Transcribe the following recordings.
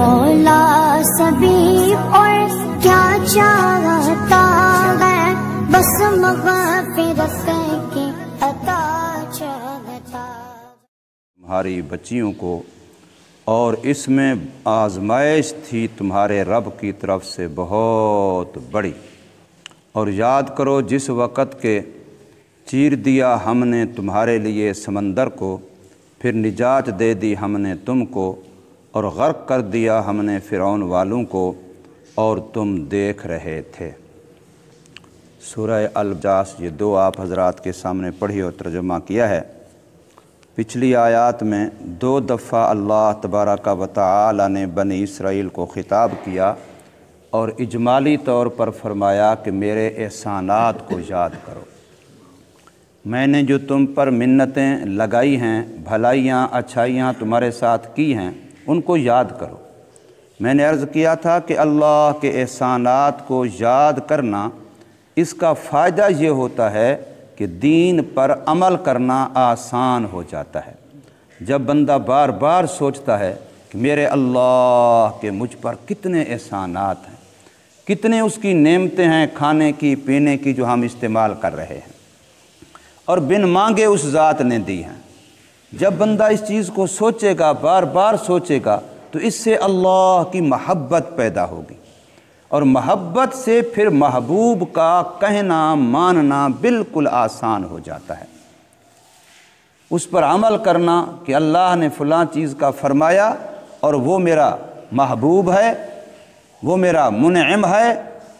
مولا سبھی اور کیا چاہتا ہے، بس مغفرت کی عطا چاہتا۔ تمہاری بچیوں کو اور اس میں آزمائش تھی تمہارے رب کی طرف سے بہت بڑی، اور یاد کرو جس وقت کہ چیر دیا ہم نے تمہارے لیے سمندر کو، پھر نجات دے دی ہم نے تم کو، اور غرق کر دیا ہم نے فرعون والوں کو، اور تم دیکھ رہے تھے۔ سورہ الجاس یہ دو آپ حضرات کے سامنے پڑھی اور ترجمہ کیا ہے۔ پچھلی آیات میں دو دفعہ اللہ تبارک و تعالی نے بنی اسرائیل کو خطاب کیا اور اجمالی طور پر فرمایا کہ میرے احسانات کو یاد کرو، میں نے جو تم پر منتیں لگائی ہیں، بھلائیاں اچھائیاں تمہارے ساتھ کی ہیں، ان کو یاد کرو۔ میں نے عرض کیا تھا کہ اللہ کے احسانات کو یاد کرنا، اس کا فائدہ یہ ہوتا ہے کہ دین پر عمل کرنا آسان ہو جاتا ہے۔ جب بندہ بار بار سوچتا ہے کہ میرے اللہ کے مجھ پر کتنے احسانات ہیں، کتنے اس کی نعمتیں ہیں کھانے کی پینے کی جو ہم استعمال کر رہے ہیں، اور بن مانگے اس ذات نے دی ہیں، جب بندہ اس چیز کو سوچے گا، بار بار سوچے گا، تو اس سے اللہ کی محبت پیدا ہوگی، اور محبت سے پھر محبوب کا کہنا ماننا بالکل آسان ہو جاتا ہے۔ اس پر عمل کرنا کہ اللہ نے فلاں چیز کا فرمایا اور وہ میرا محبوب ہے، وہ میرا منعم ہے،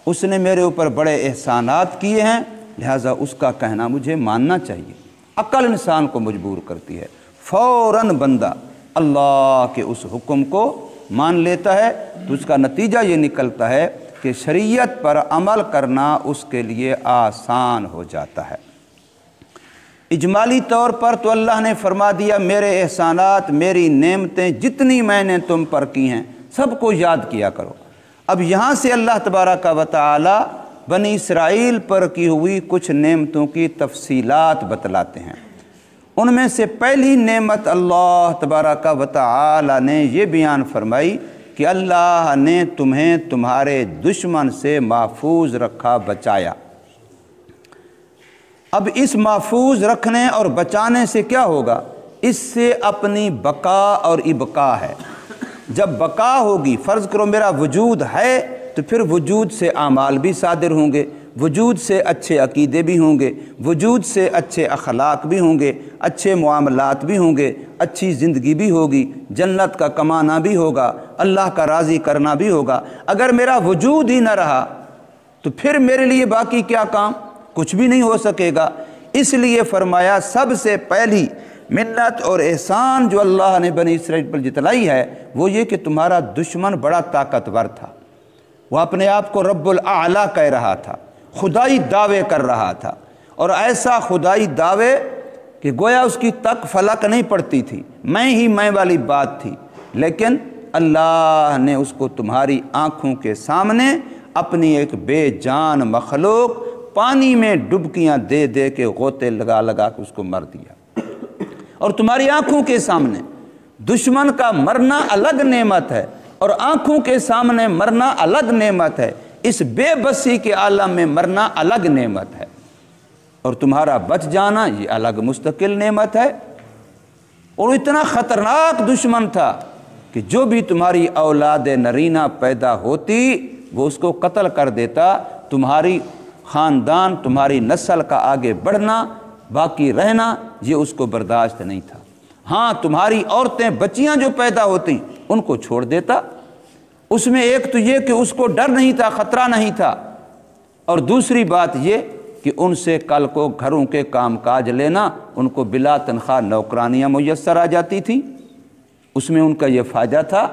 اس نے میرے اوپر بڑے احسانات کیے ہیں، لہٰذا اس کا کہنا مجھے ماننا چاہیے۔ عقل انسان کو مجبور کرتی ہے، فوراً بندہ اللہ کے اس حکم کو مان لیتا ہے، تو اس کا نتیجہ یہ نکلتا ہے کہ شریعت پر عمل کرنا اس کے لیے آسان ہو جاتا ہے۔ اجمالی طور پر تو اللہ نے فرما دیا میرے احسانات، میری نعمتیں جتنی میں نے تم پر کی ہیں سب کو یاد کیا کرو۔ اب یہاں سے اللہ تبارک و تعالی بنی اسرائیل پر کی ہوئی کچھ نعمتوں کی تفصیلات بتلاتے ہیں۔ ان میں سے پہلی نعمت اللہ تبارک و تعالی نے یہ بیان فرمائی کہ اللہ نے تمہیں تمہارے دشمن سے محفوظ رکھا، بچایا۔ اب اس محفوظ رکھنے اور بچانے سے کیا ہوگا؟ اس سے اپنی بقا اور ابقا ہے۔ جب بقا ہوگی، فرض کرو میرا وجود ہے، تو پھر وجود سے اعمال بھی صادر ہوں گے، وجود سے اچھے عقیدے بھی ہوں گے، وجود سے اچھے اخلاق بھی ہوں گے، اچھے معاملات بھی ہوں گے، اچھی زندگی بھی ہوگی، جنت کا کمانا بھی ہوگا، اللہ کا راضی کرنا بھی ہوگا۔ اگر میرا وجود ہی نہ رہا تو پھر میرے لیے باقی کیا کام؟ کچھ بھی نہیں ہو سکے گا۔ اس لیے فرمایا سب سے پہلی منت اور احسان جو اللہ نے بنی اسرائیل پر جتلائی ہے وہ یہ کہ تمہارا دشمن بڑا طاقتور تھا، وہ اپنے آپ کو رب الاعلیٰ کہہ رہا تھا، خدائی دعوے کر رہا تھا، اور ایسا خدائی دعوے کہ گویا اس کی تک فلک نہیں پڑتی تھی، میں ہی میں والی بات تھی، لیکن اللہ نے اس کو تمہاری آنکھوں کے سامنے اپنی ایک بے جان مخلوق پانی میں ڈبکیاں دے دے کے غوطے لگا لگا کے اس کو مر دیا، اور تمہاری آنکھوں کے سامنے۔ دشمن کا مرنا الگ نعمت ہے اور آنکھوں کے سامنے مرنا الگ نعمت ہے، اس بے بسی کے عالم میں مرنا الگ نعمت ہے، اور تمہارا بچ جانا یہ الگ مستقل نعمت ہے۔ اور اتنا خطرناک دشمن تھا کہ جو بھی تمہاری اولاد نرینہ پیدا ہوتی وہ اس کو قتل کر دیتا، تمہاری خاندان، تمہاری نسل کا آگے بڑھنا، باقی رہنا یہ اس کو برداشت نہیں تھا۔ ہاں تمہاری عورتیں، بچیاں جو پیدا ہوتی ان کو چھوڑ دیتا۔ اس میں ایک تو یہ کہ اس کو ڈر نہیں تھا، خطرہ نہیں تھا، اور دوسری بات یہ کہ ان سے کل کو گھروں کے کام کاج لینا، ان کو بلا تنخواہ نوکرانیاں میسر آ جاتی تھیں، اس میں ان کا یہ فائدہ تھا۔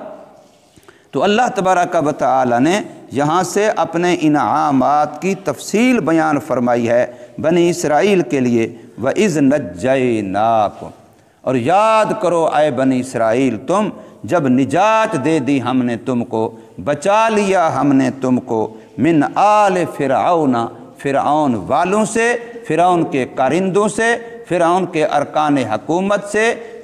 تو اللہ تبارک و تعالی نے یہاں سے اپنے انعامات کی تفصیل بیان فرمائی ہے بنی اسرائیل کے لیے۔ وَإِذْ نَجَّيْنَاكُمْ، اور یاد کرو اے بنی اسرائیل تم جب نجات دے دی ہم نے تم کو، بچا لیا ہم نے تم کو، من آل فرعون، فرعون والوں سے، فرعون کے کارندوں سے، فرعون کے ارکان حکومت سے،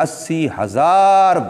80,000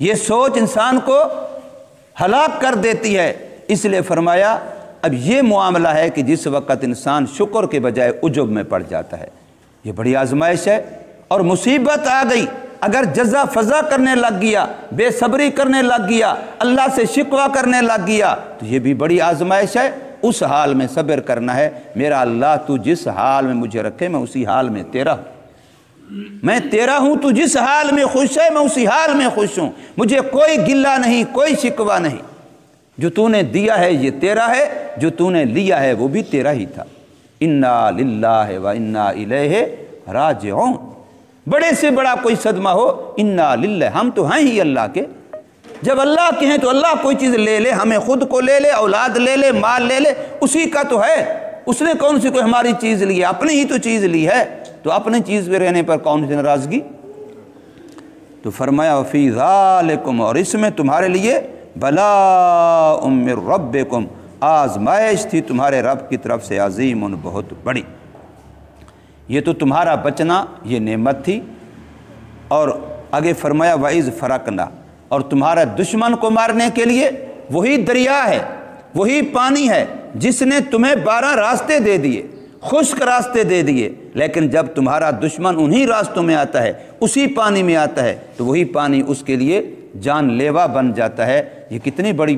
یہ سوچ انسان کو ہلاک کر دیتی ہے۔ اس لیے فرمایا اب یہ معاملہ ہے کہ جس وقت انسان شکر کے بجائے عجب میں پڑ جاتا ہے، یہ بڑی آزمائش ہے اور مصیبت آ گئی۔ اگر جزا فضا کرنے لگ گیا، بے صبری کرنے لگ گیا، اللہ سے شکوہ کرنے لگ گیا، تو یہ بھی بڑی آزمائش ہے۔ اس حال میں صبر کرنا ہے، میرا اللہ تو جس حال میں مجھے رکھے میں اسی حال میں تیرا ہوں، میں تیرا ہوں، تو جس حال میں خوش ہے میں اسی حال میں خوش ہوں، مجھے کوئی گلہ نہیں، کوئی شکوہ نہیں، جو تو نے دیا ہے یہ تیرا ہے، جو تو نے لیا ہے وہ بھی تیرا ہی تھا۔ انا للہ و انا الیہ راجعون۔ بڑے سے بڑا کوئی صدمہ ہو، انا للہ، ہم تو ہیں ہی اللہ کے، جب اللہ کے ہیں تو اللہ کوئی چیز لے لے، ہمیں خود کو لے لے، اولاد لے لے، مال لے لے، اسی کا تو ہے، اس نے کون سی کوئی ہماری چیز لی ہے، اپنی ہی تو چیز لی ہے، تو اپنی چیز پہ رہنے پر کون سی ناراضگی۔ تو فرمایا وفی ذالکم، اور اس میں تمہارے لیے بلاء من ربکم، آزمائش تھی تمہارے رب کی طرف سے، عظیم، بہت بڑی۔ یہ تو تمہارا بچنا یہ نعمت تھی، اور آگے فرمایا وَإِذْ فَرَقْنَا، اور تمہارا دشمن کو مارنے کے لیے وہی دریا ہے، وہی پانی ہے جس نے تمہیں 12 راستے دے دیے، خشک راستے دے دیے، لیکن جب تمہارا دشمن انہی راستوں میں آتا ہے، اسی پانی میں آتا ہے، تو وہی پانی اس کے لیے جان لیوا بن جاتا ہے۔ یہ کتنی بڑی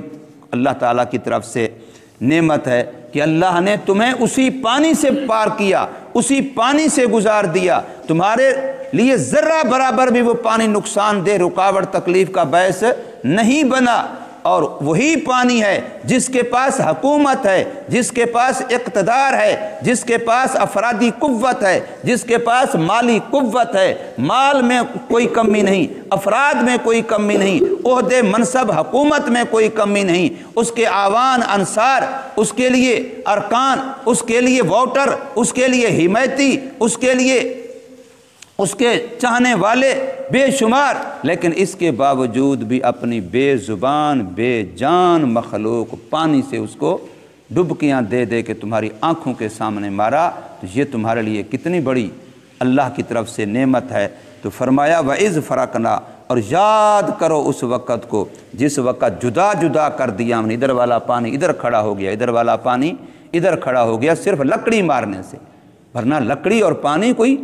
اللہ تعالیٰ کی طرف سے نعمت ہے کہ اللہ نے تمہیں اسی پانی سے پار کیا، اسی پانی سے گزار دیا، تمہارے لیے ذرہ برابر بھی وہ پانی نقصان دہ، رکاوٹ، تکلیف کا باعث نہیں بنا۔ اور وہی پانی ہے جس کے پاس حکومت ہے، جس کے پاس اقتدار ہے، جس کے پاس افرادی قوت ہے، جس کے پاس مالی قوت ہے، مال میں کوئی کمی نہیں، افراد میں کوئی کمی نہیں، عہدے، منصب، حکومت میں کوئی کمی نہیں، اس کے آوان، انصار، اس کے لیے ارکان، اس کے لیے ووٹر، اس کے لیے حمایتی، اس کے لیے اس کے چاہنے والے بے شمار، لیکن اس کے باوجود بھی اپنی بے زبان، بے جان مخلوق پانی سے اس کو ڈبکیاں دے دے کے تمہاری آنکھوں کے سامنے مارا، تو یہ تمہارے لیے کتنی بڑی اللہ کی طرف سے نعمت ہے۔ تو فرمایا وَإِذْ فَرَقْنَا، اور یاد کرو اس وقت کو جس وقت جدا جدا کر دیا ہم نے، ادھر والا پانی ادھر کھڑا ہو گیا، ادھر والا پانی ادھر کھڑا ہو گیا، صرف لکڑی مارنے سے، ورنہ لکڑی اور پانی کوئی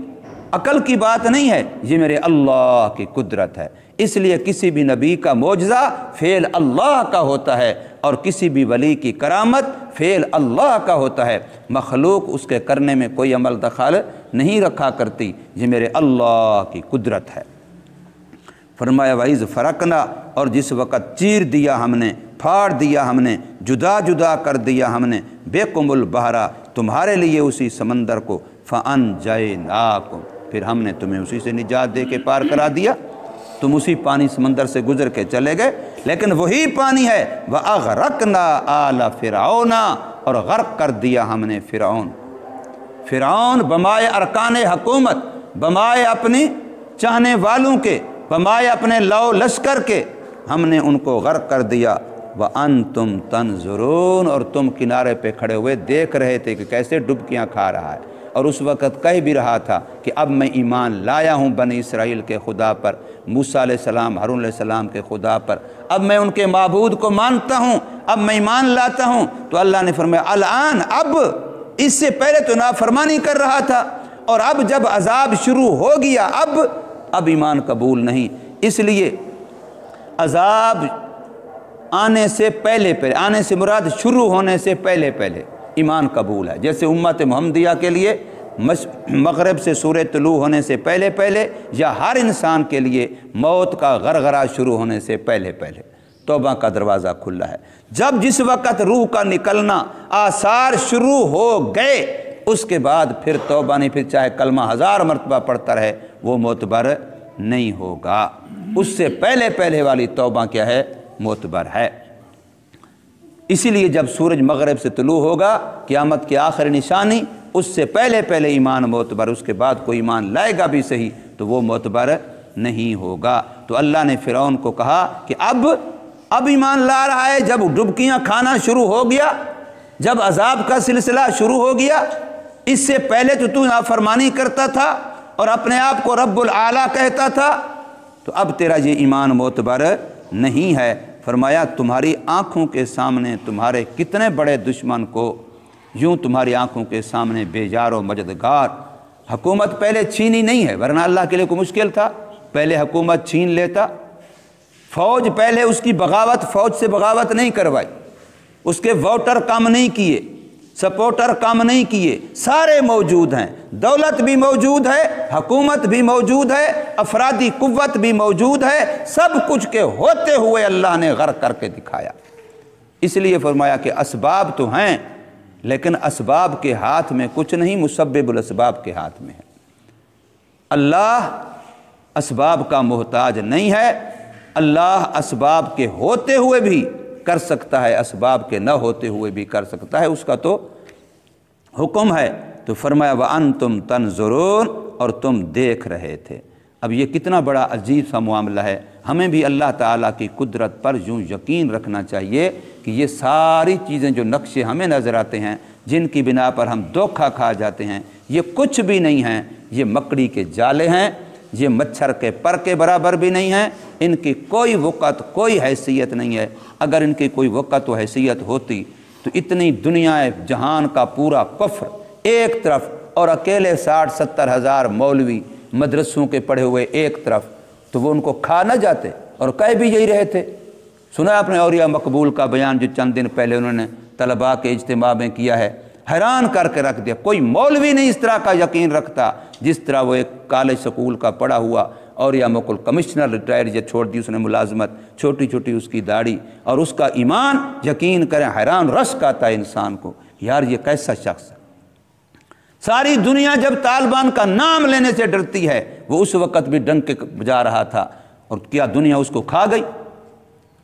عقل کی بات نہیں ہے، یہ میرے اللہ کی قدرت ہے۔ اس لیے کسی بھی نبی کا معجزہ فعل اللہ کا ہوتا ہے، اور کسی بھی ولی کی کرامت فعل اللہ کا ہوتا ہے، مخلوق اس کے کرنے میں کوئی عمل دخل نہیں رکھا کرتی، یہ میرے اللہ کی قدرت ہے۔ فرمایا وَإِذْ فَرَقْنَا، اور جس وقت چیر دیا ہم نے، پھاڑ دیا ہم نے، جدا جدا کر دیا ہم نے، بِكُمُ الْبَحْرَ، تمہارے لیے اسی سمندر کو، فَأَنْجَيْنَاكُمْ، پھر ہم نے تمہیں اسی سے نجات دے کے پار کرا دیا، تم اسی پانی سمندر سے گزر کے چلے گئے، لیکن وہی پانی ہے وَأَغْرَقْنَا آلَ فِرْعَوْنَ، اور غرق کر دیا ہم نے فرعون بمائے ارکان حکومت، بمائے اپنی چاہنے والوں کے، بمائے اپنے لو لشکر کے، ہم نے ان کو غرق کر دیا۔ وَأَنْتُمْ تَنْظُرُونَ، اور تم کنارے پہ کھڑے ہوئے دیکھ رہے تھے کہ کیسے ڈبکیاں کھا رہا ہے، اور اس وقت کہہ بھی رہا تھا کہ اب میں ایمان لایا ہوں بنی اسرائیل کے خدا پر، موسیٰ علیہ السلام، ہارون علیہ السلام کے خدا پر، اب میں ان کے معبود کو مانتا ہوں، اب میں ایمان لاتا ہوں۔ تو اللہ نے فرمایا الآن، اب، اس سے پہلے تو نافرمانی کر رہا تھا، اور اب جب عذاب شروع ہو گیا اب ایمان قبول نہیں۔ اس لیے عذاب آنے سے پہلے آنے سے مراد شروع ہونے سے پہلے ایمان قبول ہے، جیسے امت محمدیہ کے لیے مغرب سے سورج طلوع ہونے سے پہلے، یا ہر انسان کے لیے موت کا غرغرہ شروع ہونے سے پہلے توبہ کا دروازہ کھلا ہے۔ جب جس وقت روح کا نکلنا آثار شروع ہو گئے، اس کے بعد پھر توبہ نہیں، پھر چاہے کلمہ 1000 مرتبہ پڑھتا رہے وہ معتبر نہیں ہوگا، اس سے پہلے والی توبہ کیا ہے؟ معتبر ہے۔ اسی لیے جب سورج مغرب سے طلوع ہوگا، قیامت کی آخری نشانی، اس سے پہلے ایمان معتبر، اس کے بعد کوئی ایمان لائے گا بھی صحیح تو وہ معتبر نہیں ہوگا۔ تو اللہ نے فرعون کو کہا کہ اب ایمان لا رہا ہے، جب ڈبکیاں کھانا شروع ہو گیا، جب عذاب کا سلسلہ شروع ہو گیا، اس سے پہلے تو نافرمانی کرتا تھا اور اپنے آپ کو رب العالی کہتا تھا، تو اب تیرا یہ ایمان معتبر نہیں ہے۔ فرمایا تمہاری آنکھوں کے سامنے تمہارے کتنے بڑے دشمن کو یوں تمہاری آنکھوں کے سامنے بے یار و مددگار، حکومت پہلے چھینی نہیں ہے، ورنہ اللہ کے لیے کوئی مشکل تھا؟ پہلے حکومت چھین لیتا۔ فوج پہلے اس کی بغاوت، فوج سے بغاوت نہیں کروائی، اس کے ووٹر کم نہیں کیے، سپورٹر کم نہیں کیے، سارے موجود ہیں، دولت بھی موجود ہے، حکومت بھی موجود ہے، افرادی قوت بھی موجود ہے، سب کچھ کے ہوتے ہوئے اللہ نے غرق کر کے دکھایا۔ اس لیے فرمایا کہ اسباب تو ہیں لیکن اسباب کے ہاتھ میں کچھ نہیں، مسبب الاسباب کے ہاتھ میں ہے۔ اللہ اسباب کا محتاج نہیں ہے، اللہ اسباب کے ہوتے ہوئے بھی کر سکتا ہے، اسباب کے نہ ہوتے ہوئے بھی کر سکتا ہے، اس کا تو حکم ہے۔ تو فرمایا وَأَنْتُمْ تَنْظُرُونَ، اور تم دیکھ رہے تھے۔ اب یہ کتنا بڑا عجیب سا معاملہ ہے، ہمیں بھی اللہ تعالیٰ کی قدرت پر یوں یقین رکھنا چاہیے کہ یہ ساری چیزیں جو نقشے ہمیں نظر آتے ہیں، جن کی بنا پر ہم دھوکہ کھا جاتے ہیں، یہ کچھ بھی نہیں ہیں، یہ مکڑی کے جالے ہیں، یہ مچھر کے پر کے برابر بھی نہیں ہیں، ان کی کوئی وقت کوئی حیثیت نہیں ہے۔ اگر ان کی کوئی وقت و حیثیت ہوتی تو اتنی دنیا جہان کا پورا کفر ایک طرف اور اکیلے 60-70 ہزار مولوی مدرسوں کے پڑھے ہوئے ایک طرف، تو وہ ان کو کھا نہ جاتے، اور کہہ بھی یہی رہے تھے۔ سنا آپ نے اولیاء مقبول کا بیان جو چند دن پہلے انہوں نے طلباء کے اجتماع میں کیا ہے، حیران کر کے رکھ دیا۔ کوئی مولوی نہیں اس طرح کا یقین رکھتا جس طرح وہ ایک کالج سکول کا پڑھا ہوا اولیاء مقبول کمشنر ریٹائر یا چھوڑ دی اس نے ملازمت، چھوٹی چھوٹی اس کی داڑھی اور اس کا ایمان، یقین کریں حیران رشک آتا ہے انسان کو، یار یہ کیسا شخص ہے۔ ساری دنیا جب طالبان کا نام لینے سے ڈرتی ہے، وہ اس وقت بھی ڈنک بجا رہا تھا، اور کیا دنیا اس کو کھا گئی؟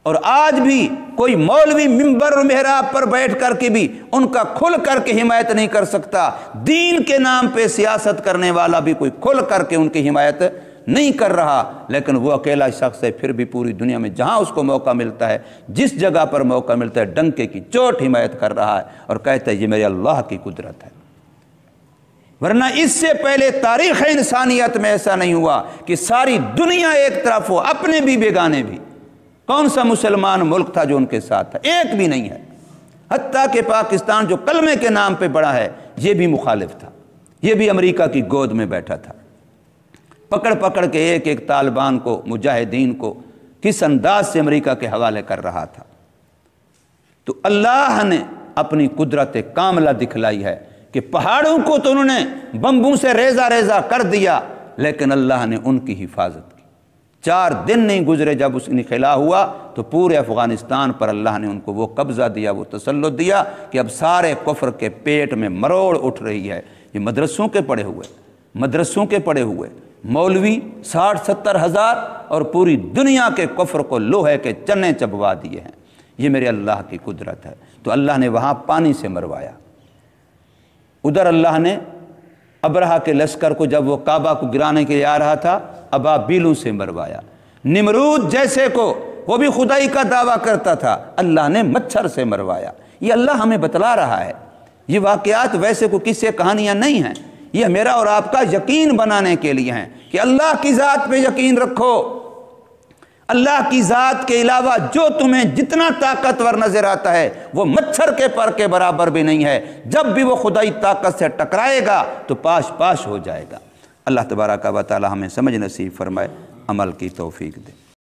اور آج بھی کوئی مولوی منبر و محراب پر بیٹھ کر کے بھی ان کا کھل کر کے حمایت نہیں کر سکتا۔ دین کے نام پہ سیاست کرنے والا بھی کوئی کھل کر کے ان کی حمایت نہیں کر رہا، لیکن وہ اکیلا شخص ہے، پھر بھی پوری دنیا میں جہاں اس کو موقع ملتا ہے، جس جگہ پر موقع ملتا ہے، ڈنکے کی چوٹ حمایت کر رہا ہے اور کہتا ہے یہ میرے اللہ کی قدرت ہے۔ ورنہ اس سے پہلے تاریخ انسانیت میں ایسا نہیں ہوا کہ ساری دنیا ایک طرف ہو، اپنے بھی بیگانے بھی۔ کون سا مسلمان ملک تھا جو ان کے ساتھ تھا؟ ایک بھی نہیں ہے۔ حتیٰ کہ پاکستان جو کلمے کے نام پہ بڑا ہے، یہ بھی مخالف تھا، یہ بھی امریکہ کی گود میں بیٹھا تھا، پکڑ پکڑ کے ایک ایک طالبان کو، مجاہدین کو کس انداز سے امریکہ کے حوالے کر رہا تھا۔ تو اللہ نے اپنی قدرت کاملہ دکھلائی ہے کہ پہاڑوں کو تو انہوں نے بمبوں سے ریزہ ریزہ کر دیا، لیکن اللہ نے ان کی حفاظت کی۔ 4 دن نہیں گزرے جب اس انخلا ہوا تو پورے افغانستان پر اللہ نے ان کو وہ قبضہ دیا، وہ تسلط دیا کہ اب سارے کفر کے پیٹ میں مروڑ اٹھ رہی ہے۔ یہ مدرسوں کے پڑھے ہوئے مولوی 60-70 ہزار اور پوری دنیا کے کفر کو لوہے کے چنے چبوا دیے ہیں۔ یہ میرے اللہ کی قدرت ہے۔ تو اللہ نے وہاں پانی سے مروایا، ادھر اللہ نے ابرہہ کے لشکر کو جب وہ کعبہ کو گرانے کے لیے آ رہا تھا، ابابیلوں سے مروایا۔ نمرود جیسے کو، وہ بھی خدائی کا دعویٰ کرتا تھا، اللہ نے مچھر سے مروایا۔ یہ اللہ ہمیں بتلا رہا ہے، یہ واقعات ویسے کو قصے کہانیاں نہیں ہیں، یہ میرا اور آپ کا یقین بنانے کے لیے ہیں کہ اللہ کی ذات پہ یقین رکھو۔ اللہ کی ذات کے علاوہ جو تمہیں جتنا طاقتور نظر آتا ہے وہ مچھر کے پر کے برابر بھی نہیں ہے۔ جب بھی وہ خدائی طاقت سے ٹکرائے گا تو پاش پاش ہو جائے گا۔ اللہ تبارک و تعالی ہمیں سمجھ نصیب فرمائے، عمل کی توفیق دے۔